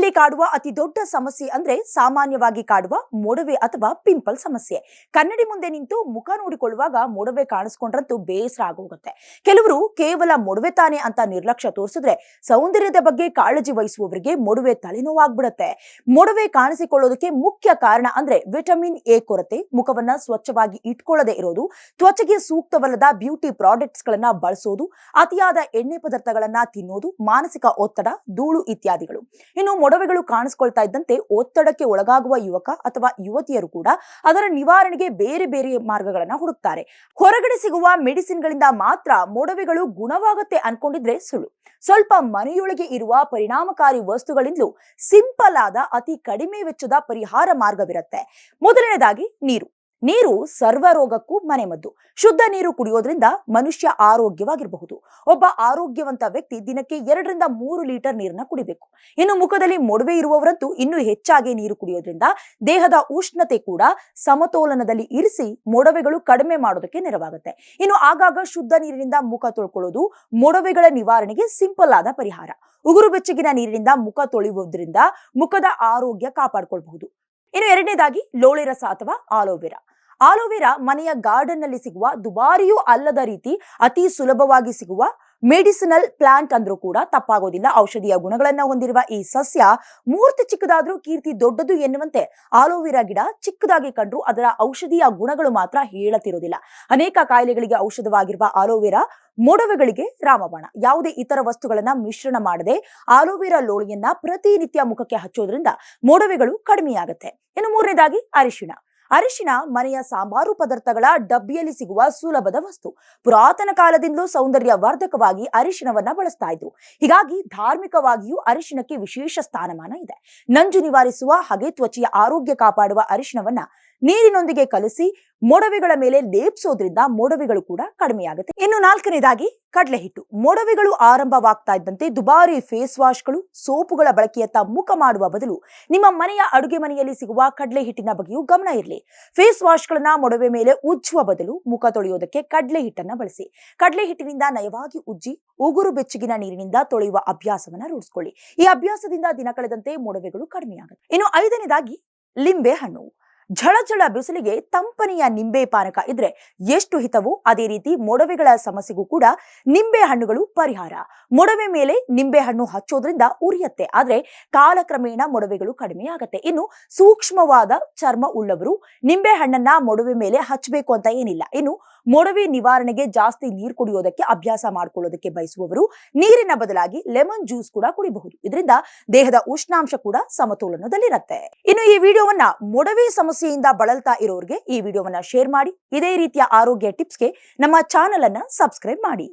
ಮಹಿಳೆಯರಲ್ಲಿ ಕಾಡುವ ಅತಿ ದೊಡ್ಡ ಸಮಸ್ಯೆ ಅಂದ್ರೆ ಸಾಮಾನ್ಯವಾಗಿ ಕಾಡುವ ಮೊಡವೆ ಅಥವಾ ಪಿಂಪಲ್ ಸಮಸ್ಯೆ. ಕನ್ನಡಿ ಮುಂದೆ ನಿಂತು ಮುಖ ನೋಡಿಕೊಳ್ಳುವಾಗ ಮೊಡವೆ ಕಾಣಿಸ್ಕೊಂಡ್ರಂತೂ ಬೇಸರ ಆಗೋಗುತ್ತೆ. ಕೆಲವರು ಕೇವಲ ಮೊಡವೆ ತಾನೆ ಅಂತ ನಿರ್ಲಕ್ಷ್ಯ ತೋರಿಸಿದ್ರೆ, ಸೌಂದರ್ಯದ ಬಗ್ಗೆ ಕಾಳಜಿ ವಹಿಸುವವರಿಗೆ ಮೊಡವೆ ತಲೆನೋವಾಗ್ಬಿಡುತ್ತೆ. ಮೊಡವೆ ಕಾಣಿಸಿಕೊಳ್ಳೋದಕ್ಕೆ ಮುಖ್ಯ ಕಾರಣ ಅಂದ್ರೆ ವಿಟಮಿನ್ ಎ ಕೊರತೆ, ಮುಖವನ್ನ ಸ್ವಚ್ಛವಾಗಿ ಇಟ್ಕೊಳ್ಳದೆ ಇರೋದು, ತ್ವಚೆಗೆ ಸೂಕ್ತವಲ್ಲದ ಬ್ಯೂಟಿ ಪ್ರಾಡಕ್ಟ್ಸ್ ಗಳನ್ನ ಬಳಸೋದು, ಅತಿಯಾದ ಎಣ್ಣೆ ಪದಾರ್ಥಗಳನ್ನ ತಿನ್ನೋದು, ಮಾನಸಿಕ ಒತ್ತಡ, ಧೂಳು ಇತ್ಯಾದಿಗಳು. ಇನ್ನು ಮೊಡವೆಗಳು ಕಾಣಿಸಿಕೊಳ್ತಾ ಇದ್ದಂತೆ ಒತ್ತಡಕ್ಕೆ ಒಳಗಾಗುವ ಯುವಕ ಅಥವಾ ಯುವತಿಯರು ಕೂಡ ಅದರ ನಿವಾರಣೆಗೆ ಬೇರೆ ಬೇರೆ ಮಾರ್ಗಗಳನ್ನ ಹುಡುಕ್ತಾರೆ. ಹೊರಗಡೆ ಸಿಗುವ ಮೆಡಿಸಿನ್ ಗಳಿಂದ ಮಾತ್ರ ಮೊಡವೆಗಳು ಗುಣವಾಗುತ್ತೆ ಅನ್ಕೊಂಡಿದ್ರೆ ಸುಳ್ಳು. ಸ್ವಲ್ಪ ಮನೆಯೊಳಗೆ ಇರುವ ಪರಿಣಾಮಕಾರಿ ವಸ್ತುಗಳಿಂದಲೂ ಸಿಂಪಲ್ ಆದ ಅತಿ ಕಡಿಮೆ ವೆಚ್ಚದ ಪರಿಹಾರ ಮಾರ್ಗವಿರುತ್ತೆ. ಮೊದಲನೇದಾಗಿ ನೀರು ಸರ್ವ ರೋಗಕ್ಕೂ ಮನೆಮದ್ದು. ಶುದ್ಧ ನೀರು ಕುಡಿಯೋದ್ರಿಂದ ಮನುಷ್ಯ ಆರೋಗ್ಯವಾಗಿರಬಹುದು. ಒಬ್ಬ ಆರೋಗ್ಯವಂತ ವ್ಯಕ್ತಿ ದಿನಕ್ಕೆ 2 ರಿಂದ 3 ಲೀಟರ್ ನೀರನ್ನ ಕುಡಿಬೇಕು. ಇನ್ನು ಮುಖದಲ್ಲಿ ಮೊಡವೆ ಇರುವವರಂತೂ ಇನ್ನೂ ಹೆಚ್ಚಾಗಿ ನೀರು ಕುಡಿಯೋದ್ರಿಂದ ದೇಹದ ಉಷ್ಣತೆ ಕೂಡ ಸಮತೋಲನದಲ್ಲಿ ಇರಿಸಿ ಮೊಡವೆಗಳು ಕಡಿಮೆ ಮಾಡೋದಕ್ಕೆ ನೆರವಾಗುತ್ತೆ. ಇನ್ನು ಆಗಾಗ ಶುದ್ಧ ನೀರಿನಿಂದ ಮುಖ ತೊಳ್ಕೊಳ್ಳೋದು ಮೊಡವೆಗಳ ನಿವಾರಣೆಗೆ ಸಿಂಪಲ್ ಆದ ಪರಿಹಾರ. ಉಗುರು ಬೆಚ್ಚಗಿನ ನೀರಿನಿಂದ ಮುಖ ತೊಳೆಯುವುದರಿಂದ ಮುಖದ ಆರೋಗ್ಯ ಕಾಪಾಡಿಕೊಳ್ಳಬಹುದು. ಇನ್ನು ಎರಡನೇದಾಗಿ ಲೋಳೆ ರಸ ಅಥವಾ ಆಲೋವೆರಾ. ಆಲೋವೆರಾ ಮನೆಯ ಗಾರ್ಡನ್ ನಲ್ಲಿ ಸಿಗುವ ದುಬಾರಿಯೂ ಅಲ್ಲದ ರೀತಿ ಅತಿ ಸುಲಭವಾಗಿ ಸಿಗುವ ಮೆಡಿಸಿನಲ್ ಪ್ಲಾಂಟ್ ಅಂದ್ರೂ ಕೂಡ ತಪ್ಪಾಗೋದಿಲ್ಲ. ಔಷಧೀಯ ಗುಣಗಳನ್ನ ಹೊಂದಿರುವ ಈ ಸಸ್ಯ ಮೂರ್ತಿ ಚಿಕ್ಕದಾದ್ರೂ ಕೀರ್ತಿ ದೊಡ್ಡದು ಎನ್ನುವಂತೆ ಆಲೋವೆರಾ ಗಿಡ ಚಿಕ್ಕದಾಗಿ ಕಂಡ್ರು ಅದರ ಔಷಧೀಯ ಗುಣಗಳು ಮಾತ್ರ ಹೇಳತಿರೋದಿಲ್ಲ. ಅನೇಕ ಕಾಯಿಲೆಗಳಿಗೆ ಔಷಧವಾಗಿರುವ ಆಲೋವೆರಾ ಮೊಡವೆಗಳಿಗೆ ರಾಮಬಾಣ. ಯಾವುದೇ ಇತರ ವಸ್ತುಗಳನ್ನ ಮಿಶ್ರಣ ಮಾಡದೆ ಆಲೋವೆರಾ ಲೋಳೆಯನ್ನ ಪ್ರತಿನಿತ್ಯ ಮುಖಕ್ಕೆ ಹಚ್ಚೋದ್ರಿಂದ ಮೊಡವೆಗಳು ಕಡಿಮೆಯಾಗುತ್ತೆ. ಇನ್ನು ಮೂರನೇದಾಗಿ ಅರಿಶಿಣ ಮನೆಯ ಸಾಂಬಾರು ಪದಾರ್ಥಗಳ ಡಬ್ಬಿಯಲ್ಲಿ ಸಿಗುವ ಸುಲಭದ ವಸ್ತು. ಪುರಾತನ ಕಾಲದಿಂದಲೂ ಸೌಂದರ್ಯ ವರ್ಧಕವಾಗಿ ಅರಿಶಿಣವನ್ನ ಬಳಸ್ತಾ ಇದ್ರು. ಹೀಗಾಗಿ ಧಾರ್ಮಿಕವಾಗಿಯೂ ಅರಿಶಿಣಕ್ಕೆ ವಿಶೇಷ ಸ್ಥಾನಮಾನ ಇದೆ. ನಂಜು ನಿವಾರಿಸುವ ಹಾಗೆ ತ್ವಚೆಯ ಆರೋಗ್ಯ ಕಾಪಾಡುವ ಅರಿಶಿಣವನ್ನ ನೀರಿನೊಂದಿಗೆ ಕಲಸಿ ಮೊಡವೆಗಳ ಮೇಲೆ ಲೇಪಿಸೋದ್ರಿಂದ ಮೊಡವೆಗಳು ಕೂಡ ಕಡಿಮೆಯಾಗುತ್ತೆ. ಇನ್ನು ನಾಲ್ಕನೇದಾಗಿ ಕಡಲೆ ಹಿಟ್ಟು. ಮೊಡವೆಗಳು ಆರಂಭವಾಗ್ತಾ ಇದ್ದಂತೆ ದುಬಾರಿ ಫೇಸ್ ವಾಶ್ಗಳು, ಸೋಪುಗಳ ಬಳಕೆಯತ್ತ ಮುಖ ಮಾಡುವ ಬದಲು ನಿಮ್ಮ ಮನೆಯ ಅಡುಗೆ ಮನೆಯಲ್ಲಿ ಸಿಗುವ ಕಡಲೆ ಹಿಟ್ಟಿನ ಬಗ್ಗೆಯೂ ಗಮನ ಇರಲಿ. ಫೇಸ್ ವಾಶ್ಗಳನ್ನ ಮೊಡವೆ ಮೇಲೆ ಉಜ್ಜುವ ಬದಲು ಮುಖ ತೊಳೆಯೋದಕ್ಕೆ ಕಡಲೆ ಹಿಟ್ಟನ್ನ ಬಳಸಿ. ಕಡಲೆ ಹಿಟ್ಟಿನಿಂದ ನಯವಾಗಿ ಉಜ್ಜಿ ಉಗುರು ಬೆಚ್ಚಗಿನ ನೀರಿನಿಂದ ತೊಳೆಯುವ ಅಭ್ಯಾಸವನ್ನ ರೂಢಿಸಿಕೊಳ್ಳಿ. ಈ ಅಭ್ಯಾಸದಿಂದ ದಿನ ಕಳೆದಂತೆ ಮೊಡವೆಗಳು ಕಡಿಮೆಯಾಗುತ್ತೆ. ಇನ್ನು ಐದನೇದಾಗಿ ಲಿಂಬೆ ಹಣ್ಣು. ಝಳಝಳ ಬಿಸಿಲಿಗೆ ತಂಪನೆಯ ನಿಂಬೆ ಪಾನಕ ಇದ್ರೆ ಎಷ್ಟು ಹಿತವೋ ಅದೇ ರೀತಿ ಮೊಡವೆಗಳ ಸಮಸ್ಯೆಗೂ ಕೂಡ ನಿಂಬೆ ಹಣ್ಣುಗಳು ಪರಿಹಾರ. ಮೊಡವೆ ಮೇಲೆ ನಿಂಬೆ ಹಣ್ಣು ಹಚ್ಚೋದ್ರಿಂದ ಉರಿಯತ್ತೆ, ಆದ್ರೆ ಕಾಲಕ್ರಮೇಣ ಮೊಡವೆಗಳು ಕಡಿಮೆ ಆಗತ್ತೆ. ಇನ್ನು ಸೂಕ್ಷ್ಮವಾದ ಚರ್ಮ ಉಳ್ಳವರು ನಿಂಬೆ ಹಣ್ಣನ್ನ ಮೊಡವೆ ಮೇಲೆ ಹಚ್ಚಬೇಕು ಅಂತ ಏನಿಲ್ಲ. ಇನ್ನು ಮೊಡವೆ ನಿವಾರಣೆಗೆ ಜಾಸ್ತಿ ನೀರು ಕುಡಿಯೋದಕ್ಕೆ ಅಭ್ಯಾಸ ಮಾಡ್ಕೊಳ್ಳೋದಕ್ಕೆ ಬಯಸುವವರು ನೀರಿನ ಬದಲಾಗಿ ಲೆಮನ್ ಜ್ಯೂಸ್ ಕೂಡ ಕುಡಿಬಹುದು. ಇದರಿಂದ ದೇಹದ ಉಷ್ಣಾಂಶ ಕೂಡ ಸಮತೋಲನದಲ್ಲಿರುತ್ತೆ. ಇನ್ನು ಈ ವಿಡಿಯೋವನ್ನ ಮೊಡವೆ ಸಮಸ್ಯೆಯಿಂದ ಬಳಲ್ತಾ ಇರೋರಿಗೆ ಈ ವಿಡಿಯೋವನ್ನ ಶೇರ್ ಮಾಡಿ. ಇದೇ ರೀತಿಯ ಆರೋಗ್ಯ ಟಿಪ್ಸ್ಗೆ ನಮ್ಮ ಚಾನೆಲ್ ಅನ್ನ ಸಬ್ಸ್ಕ್ರೈಬ್ ಮಾಡಿ.